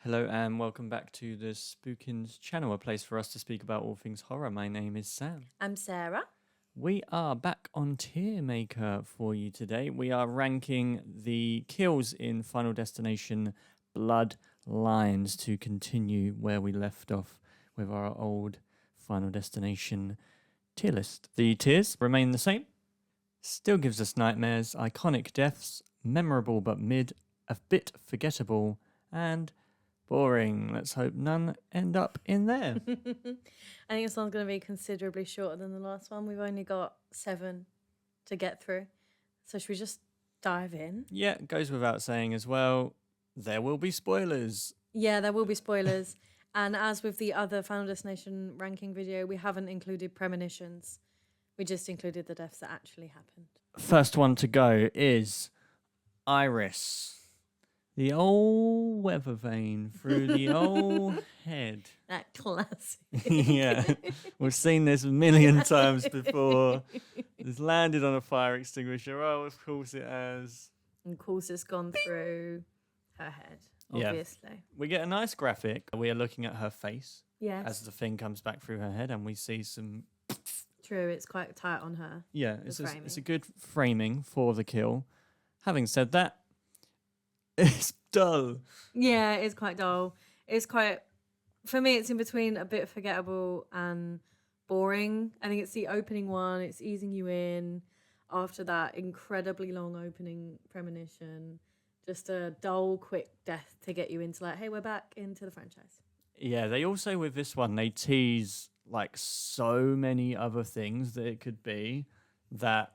Hello and welcome back to the Spookins channel, a place for us to speak about all things horror. My name is Sam. I'm Sarah. We are back on Tier Maker for you today. We are ranking the kills in Final Destination Bloodlines to continue where we left off with our old Final Destination tier list. The tiers remain the same. Still gives us nightmares, iconic deaths, memorable but mid, a bit forgettable, and boring. Let's hope none end up in there. I think this one's going to be considerably shorter than the last one. We've only got 7 to get through. So should we just dive in? Yeah, it goes without saying as well, there will be spoilers. Yeah, there will be spoilers. And as with the other Final Destination ranking video, we haven't included premonitions. We just included the deaths that actually happened. First one to go is Iris. The old weather vane through the old head. That classic. Yeah, we've seen this a million times before. It's landed on a fire extinguisher. Oh, of course it has. And of course it's gone through her head, Yeah. obviously. We get a nice graphic. We are looking at her face Yes, as the thing comes back through her head, and we see some. true. It's quite tight on her. Yeah, The it's a framing. good framing for the kill. Having said that, it's dull. Yeah, it's quite dull. It's quite, for me, it's in between a bit forgettable and boring. I think it's the opening one. It's easing you in. After that incredibly long opening premonition, just a dull, quick death to get you into like, hey, we're back into the franchise. Yeah, they also with this one they tease like so many other things that it could be that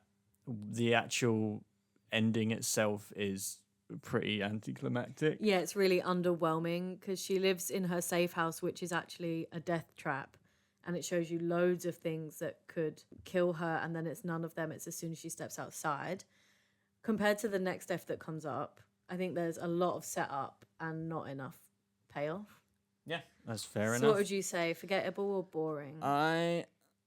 the actual ending itself is pretty anticlimactic. Yeah, it's really underwhelming because she lives in her safe house, which is actually a death trap. And it shows you loads of things that could kill her. And then it's none of them. It's as soon as she steps outside. Compared to the next death that comes up, I think there's a lot of setup and not enough payoff. Yeah, that's fair So enough. what would you say? Forgettable or boring? I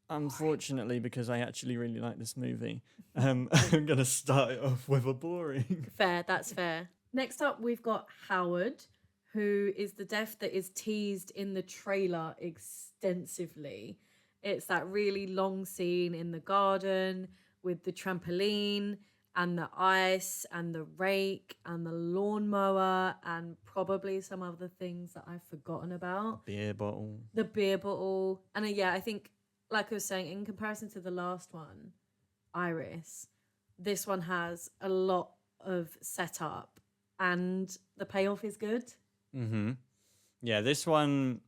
unfortunately, because I actually really like this movie, I'm gonna start it off with a boring. Fair, that's fair. Next up, we've got Howard, who is the death that is teased in the trailer extensively. It's that really long scene in the garden with the trampoline and the ice and the rake and the lawnmower and probably some other things that I've forgotten about. Beer bottle. The beer bottle. And yeah, I think, like I was saying, in comparison to the last one, Iris, this one has a lot of setup and the payoff is good. Mm-hmm. Yeah, this one,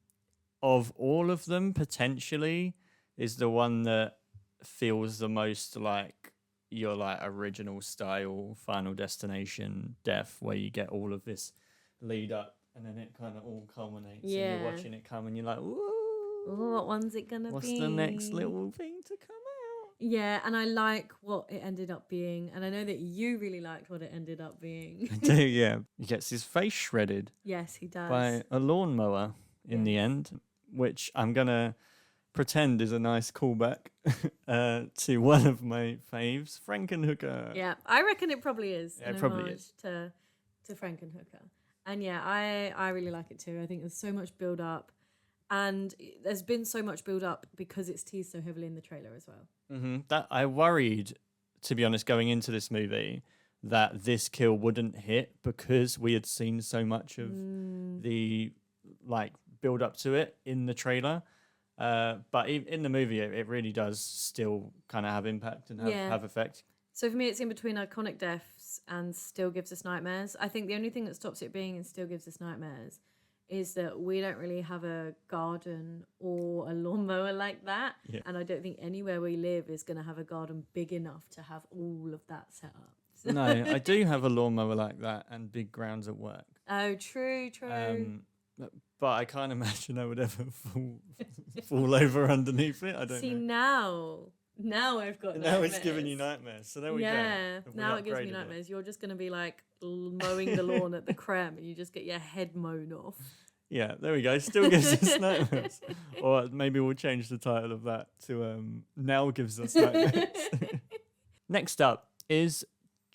of all of them, potentially, is the one that feels the most like your like original style Final Destination death, where you get all of this lead up and then it kind of all culminates and Yeah. you're watching it come and you're like, ooh, Ooh, what one's it gonna what's be? the next little thing to come out? Yeah, and I like what it ended up being, and I know that you really liked what it ended up being. I do, yeah. He gets his face shredded Yes, he does. by a lawnmower in the Yes. end, which I'm gonna pretend is a nice callback to one of my faves, Frankenhooker. Yeah, I reckon it probably is. Yeah, an it probably homage is. to Frankenhooker. And yeah, I really like it too. I think there's so much build up, and there's been so much build up because it's teased so heavily in the trailer as well. Mm-hmm. That I worried, to be honest, going into this movie, that this kill wouldn't hit because we had seen so much of the like build up to it in the trailer. But in the movie, it really does still kind of have impact and have effect. So for me, it's in between iconic deaths and Still Gives Us Nightmares. I think the only thing that stops it being in Still Gives Us Nightmares is that we don't really have a garden or a lawnmower like that. Yeah. And I don't think anywhere we live is going to have a garden big enough to have all of that set up. So- No, I do have a lawnmower like that and big grounds at work. Oh, true. But I can't imagine I would ever fall over underneath it. I don't See, know. now I've got Now nightmares. it's giving you nightmares. So there we go. Yeah, Have we now it gives me upgraded nightmares. You're just going to be like mowing the lawn at the creme and you just get your head mown off. Yeah, there we go. Still gives us nightmares. Or maybe we'll change the title of that to now gives us nightmares. Next up is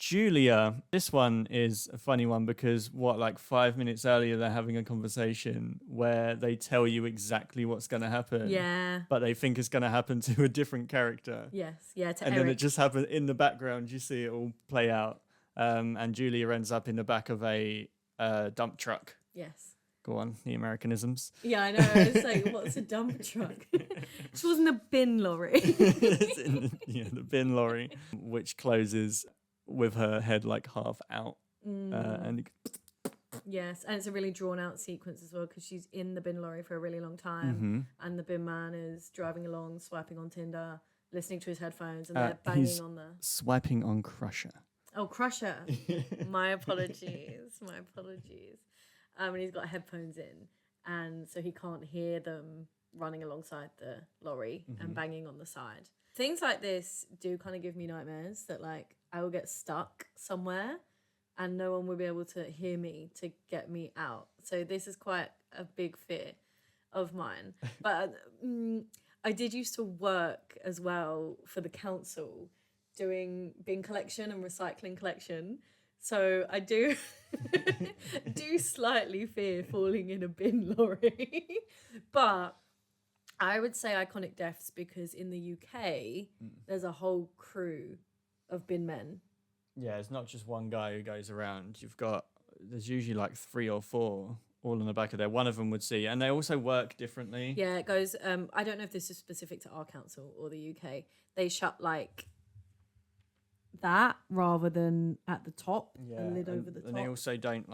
Julia, this one is a funny one because like 5 minutes earlier they're having a conversation where they tell you exactly what's going to happen. Yeah. But they think it's going to happen to a different character. Yes. Yeah. To And Eric. then it just happens in the background. You see it all play out. And Julia ends up in the back of a dump truck. Yes. Go on, the Americanisms. Yeah, I know. It's like, what's a dump truck? She wasn't a bin lorry. It's in the bin lorry, which closes with her head like half out. And yes, and it's a really drawn out sequence as well because she's in the bin lorry for a really long time, and the bin man is driving along, swiping on Tinder, listening to his headphones, and they're banging on the swiping on Crusher. Oh, Crusher. My apologies. My apologies. And he's got headphones in, and so he can't hear them running alongside the lorry and banging on the side. Things like this do kind of give me nightmares that like I will get stuck somewhere and no one will be able to hear me to get me out. So this is quite a big fear of mine. But I did used to work as well for the council doing bin collection and recycling collection. So I do slightly fear falling in a bin lorry. But I would say iconic deaths because in the UK, there's a whole crew of bin men. Yeah, it's not just one guy who goes around. There's usually like 3 or 4 all in the back of there. One of them would see. And they also work differently. Yeah, it goes, I don't know if this is specific to our council or the UK. They shut like that rather than at the top, a lid over the top. And they also don't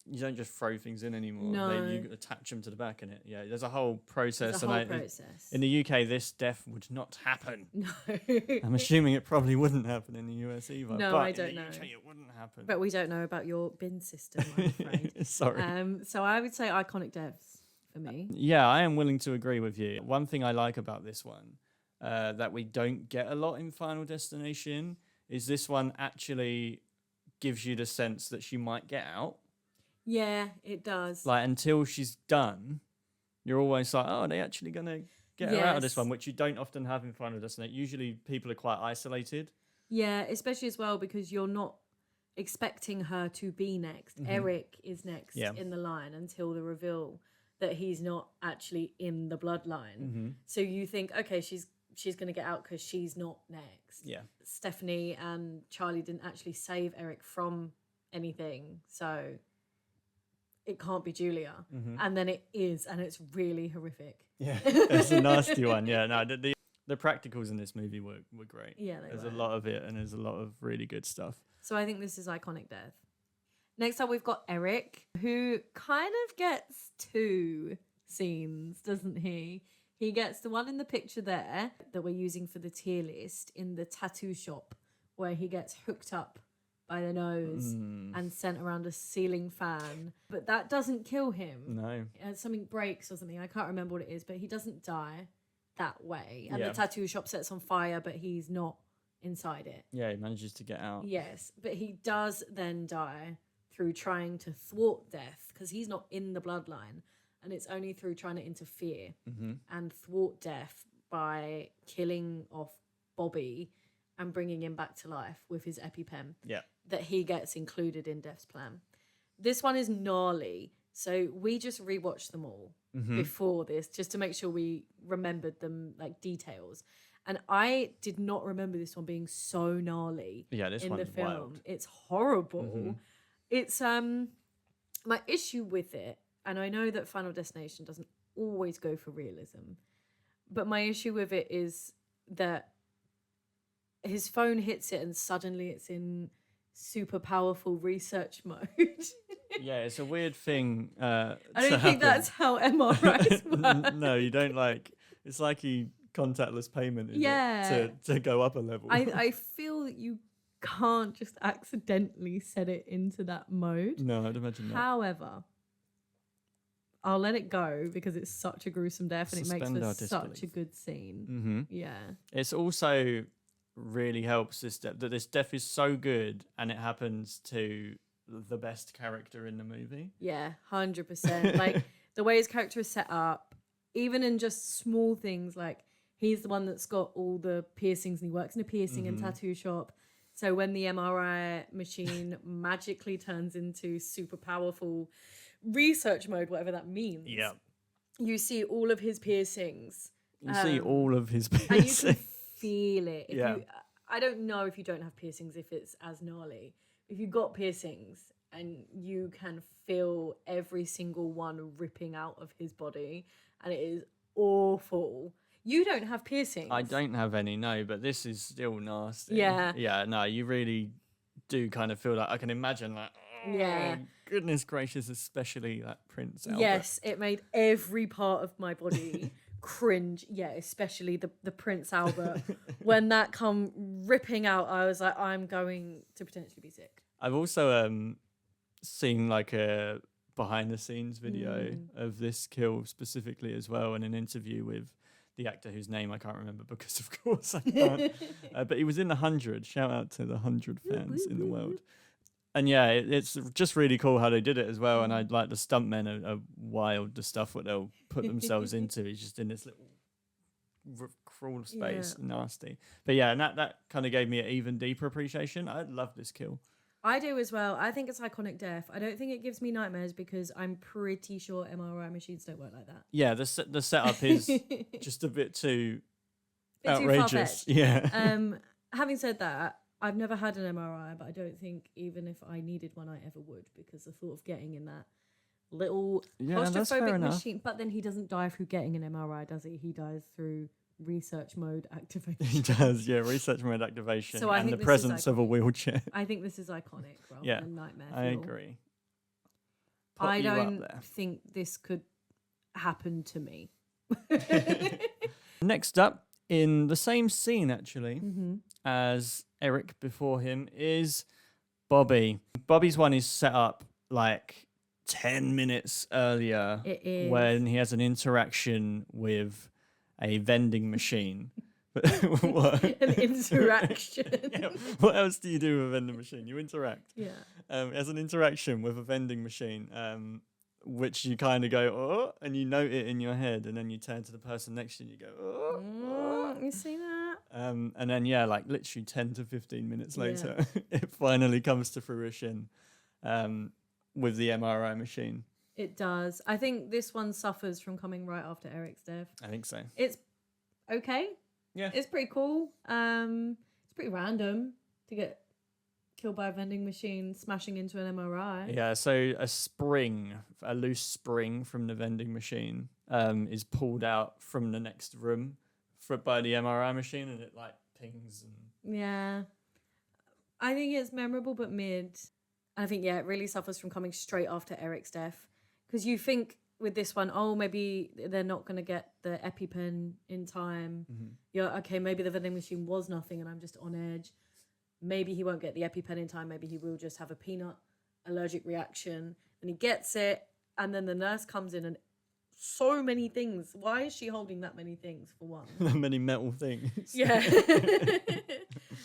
you don't just throw things in anymore. No. You attach them to the back in it. Yeah, there's a whole process. There's a whole process. In the UK, this death would not happen. No. I'm assuming it probably wouldn't happen in the US either. No, but I don't know. In the UK, it wouldn't happen. But we don't know about your bin system, I'm afraid. Sorry. So I would say iconic deaths for me. Yeah, I am willing to agree with you. One thing I like about this one that we don't get a lot in Final Destination is this one actually gives you the sense that she might get out. Yeah, it does. Like, until she's done, you're always like, oh, are they actually going to get her out of this one, which you don't often have in Final Destination. Usually people are quite isolated. Yeah, especially as well because you're not expecting her to be next. Eric is next in the line until the reveal that he's not actually in the bloodline. So you think, okay, she's going to get out because she's not next. Yeah. Stephanie and Charlie didn't actually save Eric from anything, so it can't be Julia. And then it is, and it's really horrific. Yeah, it's a nasty one. Yeah, no, the practicals in this movie were great. Yeah, there's a lot of it, and there's a lot of really good stuff. So I think this is iconic death. Next up, we've got Eric, who kind of gets 2 scenes, doesn't he? He gets the one in the picture there that we're using for the tier list in the tattoo shop where he gets hooked up by the nose and sent around a ceiling fan. But that doesn't kill him. No. Something breaks or something. I can't remember what it is, but he doesn't die that way. And the tattoo shop sets on fire, but he's not inside it. Yeah, he manages to get out. Yes, but he does then die through trying to thwart death because he's not in the bloodline. And it's only through trying to interfere and thwart death by killing off Bobby and bringing him back to life with his EpiPen that he gets included in Death's plan. This one is gnarly. So we just rewatched them all before this just to make sure we remembered them like details. And I did not remember this one being so gnarly in the film. Wild. It's horrible. It's my issue with it, and I know that Final Destination doesn't always go for realism, but my issue with it is that his phone hits it and suddenly it's in super powerful research mode. Yeah, it's a weird thing. I don't think that's how MRIs work. No, you don't it's like he contactless payment to go up a level. I feel that you can't just accidentally set it into that mode. No, I'd imagine not. However, I'll let it go because it's such a gruesome death and it makes for such a good scene. Yeah. It's also really helps that this death is so good and it happens to the best character in the movie. Yeah, 100%. Like the way his character is set up, even in just small things like he's the one that's got all the piercings and he works in a piercing and tattoo shop. So when the MRI machine magically turns into super powerful research mode, whatever that means, Yeah. you see all of his piercings. You see all of his And you piercings. can feel it. If Yeah. I don't know if you don't have piercings, if it's as gnarly. If you've got piercings and you can feel every single one ripping out of his body, and it is awful. You don't have piercings. I don't have any, no, but this is still nasty. Yeah. Yeah, no, you really do kind of feel like, I can imagine that. Yeah. Goodness gracious, especially that Prince Albert. Yes, it made every part of my body cringe. Yeah, especially the Prince Albert. When that come ripping out, I was like, I'm going to potentially be sick. I've also seen like a behind the scenes video of this kill specifically as well, and an interview with the actor whose name I can't remember because of course I can't. But he was in the 100. Shout out to the 100 fans in the world. And yeah, it's just really cool how they did it as well. And I like the stuntmen are wild, the stuff what they'll put themselves into. He's just in this little crawl space, nasty. But yeah, and that kind of gave me an even deeper appreciation. I love this kill. I do as well. I think it's iconic death. I don't think it gives me nightmares because I'm pretty sure MRI machines don't work like that. Yeah, the setup is just a bit too outrageous. Too yeah. Having said that, I've never had an MRI, but I don't think even if I needed one, I ever would, because the thought of getting in that little claustrophobic machine. But then he doesn't die through getting an MRI, does he? He dies through research mode activation. He does, yeah, research mode activation, so and the presence of a wheelchair. I think this is iconic rather than nightmare. I agree. I don't think this could happen to me. Next up, in the same scene actually as Eric before him, is Bobby. Bobby's one is set up like 10 minutes earlier when he has an interaction with a vending machine. What? An interaction. Yeah. What else do you do with a vending machine? You interact. Yeah. As an interaction with a vending machine, which you kind of go, oh, and you note it in your head, and then you turn to the person next to you and you go, oh. You see that? And then, yeah, like literally 10 to 15 minutes later, it finally comes to fruition with the MRI machine. It does. I think this one suffers from coming right after Eric's death. I think so. It's okay. Yeah. It's pretty cool. It's pretty random to get killed by a vending machine smashing into an MRI. Yeah, so a loose spring from the vending machine is pulled out from the next room by the MRI machine, and it like pings. And yeah. I think it's memorable but mid. I think, it really suffers from coming straight after Eric's death. Because you think with this one, oh, maybe they're not going to get the EpiPen in time. You're okay, maybe the vending machine was nothing and I'm just on edge. Maybe he won't get the EpiPen in time. Maybe he will just have a peanut allergic reaction. And he gets it. And then the nurse comes in and so many things. Why is she holding that many things for one? that many metal things. Yeah.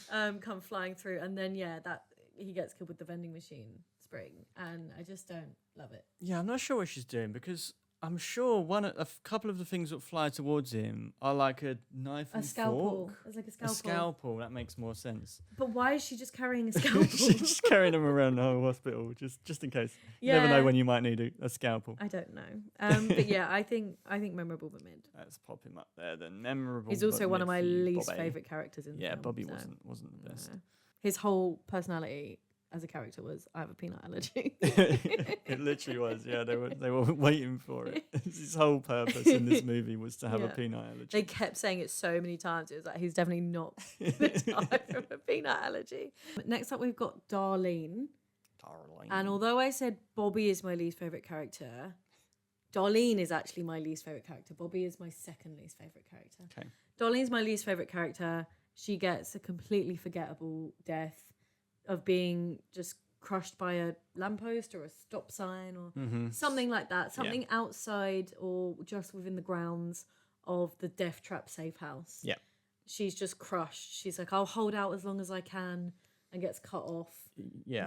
Come flying through. And then, that he gets killed with the vending machine spring. And I just don't love it. Yeah, I'm not sure what she's doing, because I'm sure a couple of the things that fly towards him are like a knife and scalpel. fork. It's like a scalpel. A scalpel, that makes more sense. But why is she just carrying a scalpel? She's just carrying them around the whole hospital, just in case. You never know when you might need a scalpel. I don't know. But yeah, I think memorable but mid. Let's pop him up there then. Memorable. He's also one of my least Bobby. favourite characters in the film. Yeah, Bobby wasn't the best. His whole personality as a character was, I have a peanut allergy. It literally was. Yeah, they were waiting for it. His whole purpose in this movie was to have a peanut allergy. They kept saying it so many times. It was like, he's definitely not the type of a peanut allergy. Next up, we've got Darlene. And although I said Bobby is my least favourite character, Darlene is actually my least favourite character. Bobby is my second least favourite character. Okay. Darlene's my least favourite character. She gets a completely forgettable death of being just crushed by a lamppost or a stop sign or something like that. Something outside or just within the grounds of the death trap safe house. Yeah. She's just crushed. She's like, I'll hold out as long as I can, and gets cut off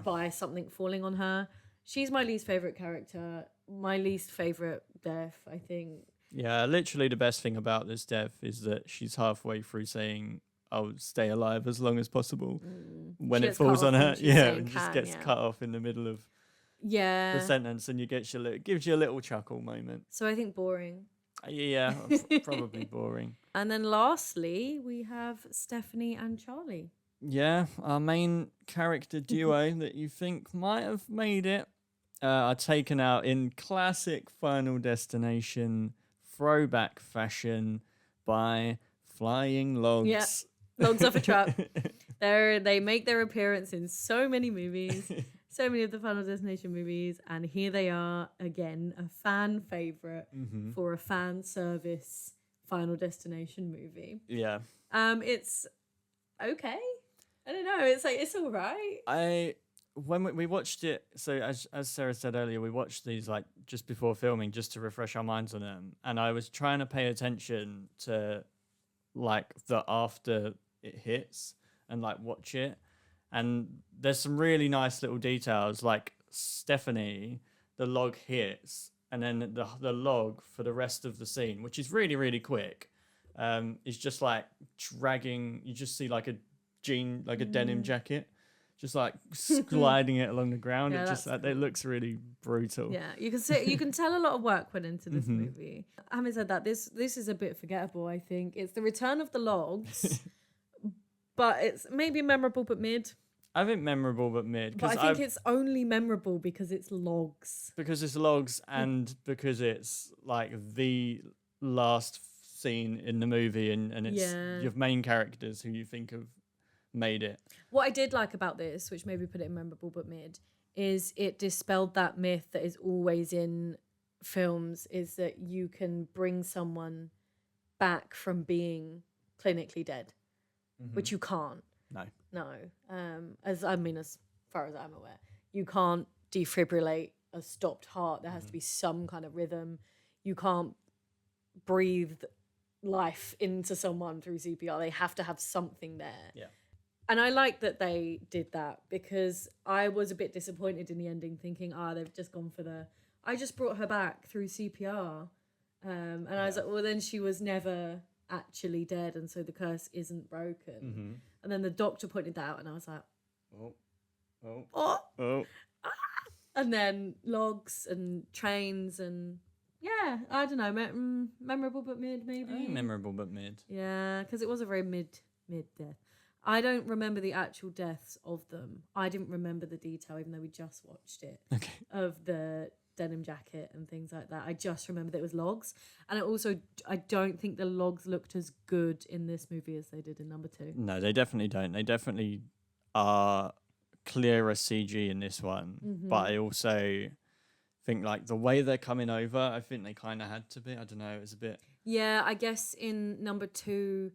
by something falling on her. She's my least favourite character. My least favourite death, I think. Yeah, literally the best thing about this death is that she's halfway through saying, I'll stay alive as long as possible. When She it gets cut falls on off her, when she's yeah, saying and just can, gets yeah. cut off in the middle of the Yeah. sentence, and gives you a little chuckle moment. So I think boring. Yeah, probably boring. And then lastly, we have Stephanie and Charlie. Yeah, our main character duo that you think might have made it are taken out in classic Final Destination throwback fashion by flying logs. Yeah, logs off a truck. They make their appearance in so many movies, so many of the Final Destination movies, and here they are again, a fan favorite for a fan service Final Destination movie. Yeah. It's okay. I don't know. It's like it's all right. When we watched it, so as Sarah said earlier, we watched these like just before filming, just to refresh our minds on them, and I was trying to pay attention to like the after it hits and like watch it, and there's some really nice little details, like Stephanie, the log hits, and then the log for the rest of the scene, which is really, really quick, is just like dragging. You just see like a denim jacket, just like gliding it along the ground. Yeah, It just that's it looks really brutal. Yeah, you can tell a lot of work went into this movie. Having said that, this is a bit forgettable. I think it's the return of the logs, but it's maybe memorable but mid. I think memorable but mid. But I think it's only memorable because it's logs. Because it's logs and because it's like the last scene in the movie, and it's your main characters who you think have made it. What I did like about this, which maybe put it in memorable but mid, is it dispelled that myth that is always in films, is that you can bring someone back from being clinically dead, which you can't. No. As far as I'm aware, you can't defibrillate a stopped heart. There has to be some kind of rhythm. You can't breathe life into someone through CPR. They have to have something there. Yeah. And I like that they did that, because I was a bit disappointed in the ending, thinking, they've just gone for I just brought her back through CPR. And I was like, well, then she was never actually dead, and so the curse isn't broken. And then the doctor pointed that out, and I was like, oh. And then logs and trains and yeah, I don't know, memorable but mid, maybe. Memorable but mid. Yeah, because it was a very mid death. I don't remember the actual deaths of them. I didn't remember the detail, even though we just watched it, of the denim jacket and things like that. I just remember that it was logs. And I don't think the logs looked as good in this movie as they did in number 2. No, they definitely don't. They definitely are clearer CG in this one. But I also think like the way they're coming over, I think they kind of had to be. I don't know, it was a bit... Yeah, I guess in number 2...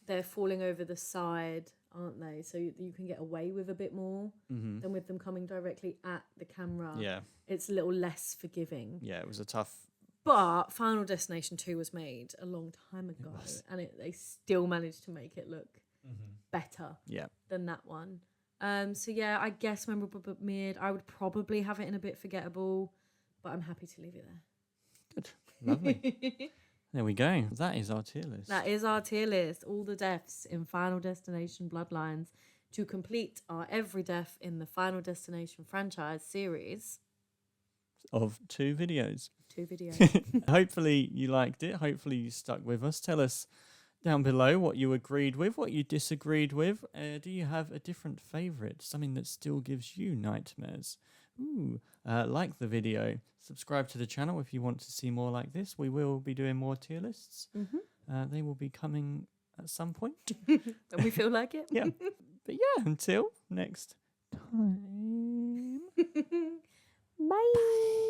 they're falling over the side, aren't they? So you can get away with a bit more than with them coming directly at the camera. Yeah. It's a little less forgiving. Yeah, it was a tough... But Final Destination 2 was made a long time ago, and they still managed to make it look better than that one. So yeah, I guess memorable but mid. I would probably have it in a bit forgettable, but I'm happy to leave it there. Good. Lovely. There we go. That is our tier list. That is our tier list. All the deaths in Final Destination Bloodlines to complete our every death in the Final Destination franchise series. Of 2 videos. 2 videos. Hopefully you liked it. Hopefully you stuck with us. Tell us down below what you agreed with, what you disagreed with. Do you have a different favourite? Something that still gives you nightmares? Like the video. Subscribe to the channel if you want to see more like this. We will be doing more tier lists. They will be coming at some point. When we feel like it. Yeah. But yeah, until next time. Bye.